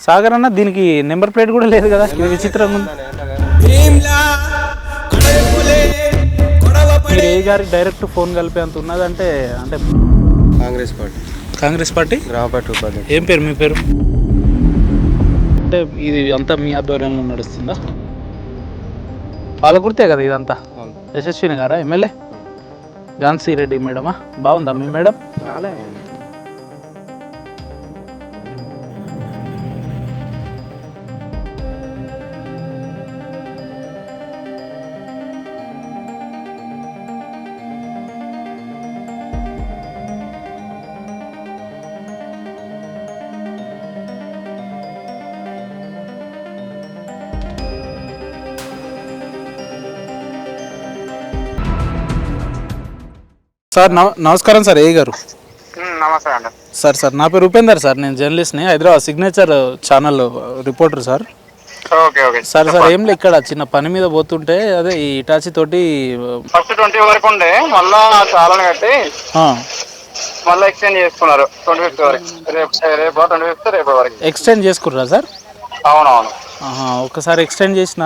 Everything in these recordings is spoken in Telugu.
సాగర్ అన్న దీనికి నెంబర్ ప్లేట్ కూడా లేదు కదా, ఇది విచిత్రంగా ఉంది. మీరు ఏ గారికి డైరెక్ట్ ఫోన్ కలిపే అంత ఉన్నదంటే అంటే కాంగ్రెస్ పార్టీ ఏం పేరు మీ పేరు? అంటే ఇది అంతా మీ ఆధ్వర్యంలో నడుస్తుందా? పాలకుర్తే కదా ఇదంతా? యశస్విని గారా ఎమ్మెల్యే? ఝాన్సీ రెడ్డి మేడమా? బాగుందా మీ మేడం? సార్ నమస్కారం సార్, ఏ గారు? నమస్తే అండి. సార్ నా పేరు ఉపేందర్ సార్, నేను జర్నలిస్ట్ని, Hyderabad signature channel reporter sir. Okay sir ఏం లేదు, ఇక్కడ చిన్న పని మీద పోతుంటే అదే ఈ ఇటాచి తోటి ఫస్ట్ 20 వరకు ఉండే, మళ్ళా చాలా కట్టి మళ్ళీ ఎక్స్చేంజ్ చేసుకున్నారు 25 వరకు. రేపు 25 రేపు వరకు ఎక్స్టెండ్ చేసుకుర్రా సార్? అవునవును. ఒకసారి ఎక్స్టెండ్ చేసిన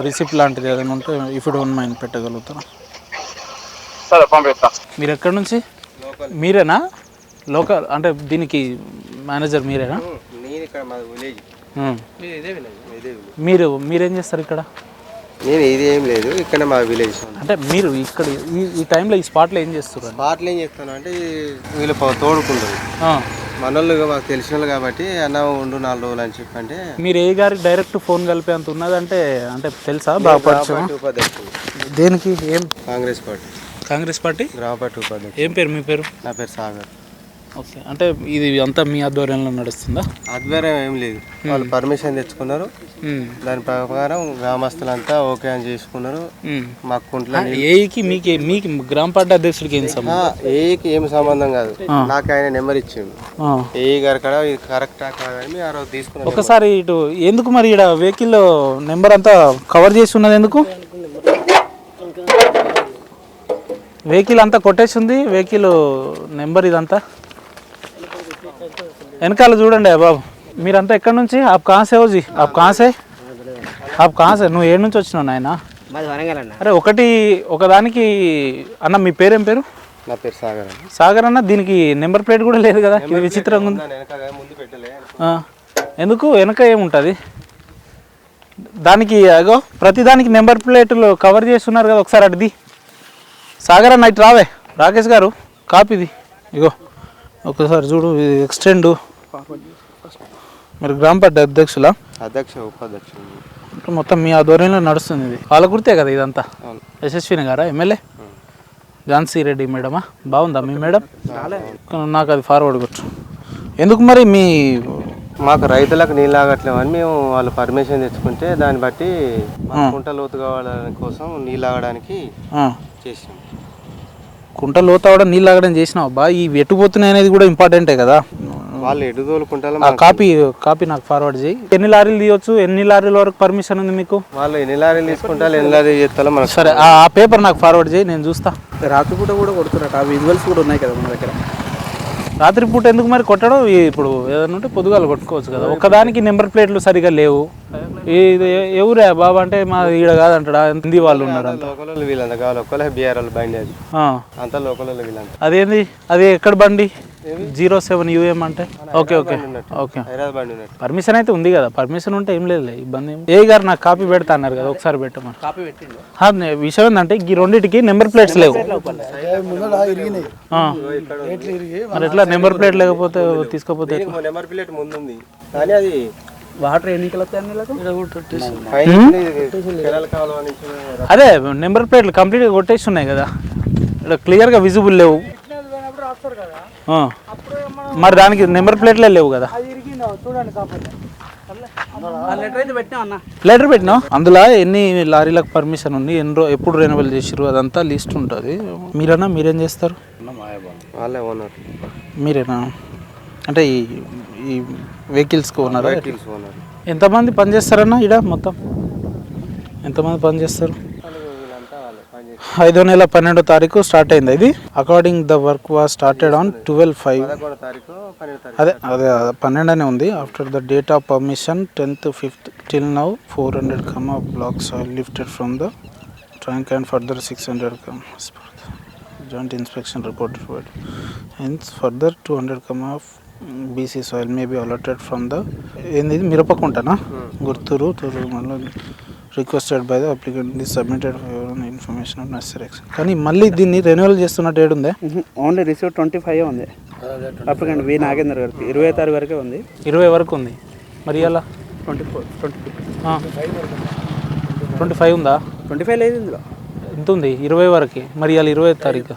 రిసిప్ట్ లాంటిది ఏదైనా ఉంటే ఇఫ్ డోంట్ మైండ్ పెట్టగలుగుతారా? సరే పంపిస్తా. మీరు ఎక్కడి నుంచి? మీరేనా లోకల్? అంటే దీనికి మేనేజర్ మీరేనా? మీరేం చేస్తారు ఇక్కడ? నేను ఇది ఏం లేదు, ఇక్కడ మా విలేజ్. అంటే మీరు ఇక్కడ ఈ టైంలో ఈ స్పాట్లో ఏం చేస్తారు? స్పాట్లో ఏం చేస్తాను అంటే వీళ్ళు తోడుకుంటారు మనోళ్ళు, మాకు తెలిసిన వాళ్ళు కాబట్టి అన్న ఉండు 4 రోజులు అని చెప్పి. అంటే మీరు ఏ గారికి డైరెక్ట్ ఫోన్ కలిపే అంత ఉన్నదంటే అంటే తెలుసా? బాగుపరచు. దేనికి? ఏం? కాంగ్రెస్ పార్టీ గ్రామ పార్టీ ఉపాధ్యక్షుడు. ఏం పేరు మీ పేరు? నా పేరు సాగర్. ఓకే, అంటే ఇది అంతా మీ ఆధ్వర్యంలో నడుస్తుందా? ఆధ్వర్యం ఏం లేదు, వాళ్ళు పర్మిషన్ తెచ్చుకున్నారు, దాని ప్రకారం గ్రామస్తులంతా ఓకే అని చేసుకున్నారు. మాకు కుంట్ల ఏకి మీకు గ్రామ పార్టీ అధ్యక్షుడికి ఏం సంబంధం? ఏకి ఏం సంబంధం కాదు, నాకు ఆయన నెంబర్ ఇచ్చిండు. ఏ గారి కాడ ఇది కరెక్టా కాదని ఆ రోజు తీసుకున్నాను. ఒకసారి ఇటు ఎందుకు మరి ఇక్కడ వెహికల్ నెంబర్ అంతా కవర్ చేసి ఉన్నది ఎందుకు? వెహికల్ అంతా కొట్టేసి ఉంది, వెహికల్ నెంబర్ ఇదంతా వెనకాల చూడండి బాబు. మీరంతా ఎక్కడి నుంచి? ఆప్ కాసే హోజీ, ఆప్ కాసే నువ్వు ఏడు నుంచి వచ్చినావు నాయన? అరే ఒకదానికి అన్న మీ పేరేం పేరు? నా పేరు సాగర్. సాగర్ అన్న దీనికి నెంబర్ ప్లేట్ కూడా లేదు కదా, ఇది విచిత్రంగా ఉంది. ఎందుకు? వెనక ఏముంటుంది దానికి? అగో ప్రతి దానికి నెంబర్ ప్లేట్లు కవర్ చేస్తున్నారు కదా, ఒకసారి అటుది. సాగర్ అన్న ఇటు రావే, రాకేష్ గారు కాపీది ఇగో ఒకసారి చూడు. ఇది ఎక్స్టెండ్. మీరు గ్రామ పార్టీ అధ్యక్షులా? ఉపాధ్యక్షుడు. మొత్తం మీ ఆధ్వర్యంలో నడుస్తుంది. ఇది పాలకుర్తే కదా ఇదంతా? యశస్విని గారా ఎమ్మెల్యే? ఝాన్సీ రెడ్డి మేడమా? బాగుందా మీ మేడం? నాకు అది ఫార్వర్డ్ కొట్టు. ఎందుకు మరి మాకు రైతులకు నీళ్ళు ఆగట్లేమని మేము వాళ్ళు పర్మిషన్ తెచ్చుకుంటే దాన్ని బట్టి కుంట లోతు కావడానికి కోసం నీళ్ళు ఆగడానికి చేసినాం. కుంట లోతు అవడం నీళ్ళు ఆగడం చేసినావు బా. ఈ ఎట్టుపోతున్నాయి అనేది కూడా ఇంపార్టెంటే కదా. వాళ్ళు ఎడుదోలుకుంటారు. కాపీ నాకు ఫార్వర్డ్ చేయి. ఎన్ని లారీలు తీయొచ్చు, ఎన్ని లారీల వరకు పర్మిషన్ ఉంది మీకు? వాళ్ళు ఎన్ని లారీలు తీసుకుంటారు, ఎన్ని లారీలు చేస్తారో మనకు. సరే ఆ పేపర్ నాకు ఫార్వర్డ్ చేయి, నేను చూస్తా. రాత్రిపూట కూడా కొడుతున్నట్టు ఆ విజువల్స్ కూడా ఉన్నాయి కదా మన దగ్గర. రాత్రిపూట ఎందుకు మరి కొట్టడం? ఇప్పుడు ఏదైనా ఉంటే పొద్దుగాలు కొట్టుకోవచ్చు కదా. ఒకదానికి నెంబర్ ప్లేట్లు సరిగా లేవు. ఇది ఎవరే బాబా అంటే మా ఈడ కాదంటాడా, హిందీ వాళ్ళు ఉన్నారు. అదేంది? అది ఎక్కడ బండి? 07 UM అంటే ఓకే పర్మిషన్ అయితే ఉంది కదా. పర్మిషన్ ఉంటే ఏం లేదు, ఇబ్బంది. ఏ గారు నాకు కాపీ పెడతా అన్నారు కదా, ఒకసారి పెట్టమని. విషయం ఏంటంటే ఈ రెండింటికి నెంబర్ ప్లేట్స్ లేవు. మరి ఎట్లా నెంబర్ ప్లేట్ లేకపోతే తీసుకోపోతే? నెంబర్ ప్లేట్ ముందుంది కానీ అది వాటర్ ఎన్నికలు. అదే నెంబర్ ప్లేట్లు కంప్లీట్గా కొట్టేసి ఉన్నాయి కదా, ఇక్కడ క్లియర్గా విజిబుల్ లేవు. మరి దానికి నెంబర్ ప్లేట్లే లేవు కదా. లెటర్ పెట్టినావు, అందులో ఎన్ని లారీలకు పర్మిషన్ ఉంది, ఎప్పుడు రెన్యువల్ చేసిరు, అదంతా లిస్ట్ ఉంటుంది. మీరేం చేస్తారు? మీరేనా? అంటే ఈ వెహికల్స్కి ఉన్నారా? ఎంతమంది పనిచేస్తారన్నా ఇక్కడ మొత్తం? ఎంతమంది పనిచేస్తారు? 5వ నెల 12వ తారీఖు స్టార్ట్ అయింది ఇది. According the work was started on 12/5. 11వ తారీఖు 12వ తారీఖు అదే అదే 12 అనే ఉంది. After the date of permission 10th 5th till now 400 black soil lifted from the tank and further 600 joint inspection report hence further 200 BC soil may be allotted from the ఏంది మిరపకుంటనా గుర్తురు మళ్ళీ requested by the applicant the submitted information of necessary action. కానీ మళ్ళీ దీన్ని రెన్యువల్ చేస్తున్నట్టు ఏడుందే? ఓన్లీ రిసీవ్ 25 ఉంది అప్లికెంట్ వి నాగేందర్ గారికి 20వ తారీఖు వరకే ఉంది. 20 వరకు ఉంది. మరి అలా 25 ఉందా? 25 లేదు ఇందులో. ఎంత ఉంది? 20 వరకే. మరి అలా 20వ తారీఖు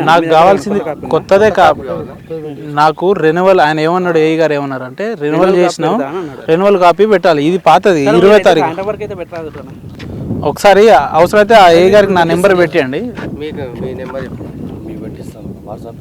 నాకు కావాల్సింది కొత్తదే నాకు రెన్యువల్. ఆయన ఏమన్నాడు, ఏఈ గారు ఏమన్నారు అంటే రెన్యువల్ చేసినాం, రెన్యువల్ కాపీ పెట్టాలి. ఇది పాతది 20వ తారీఖు. ఒకసారి అవసరమైతే ఆ ఏఈ గారికి నా నెంబర్ పెట్టండి. మీకు మీ నెంబర్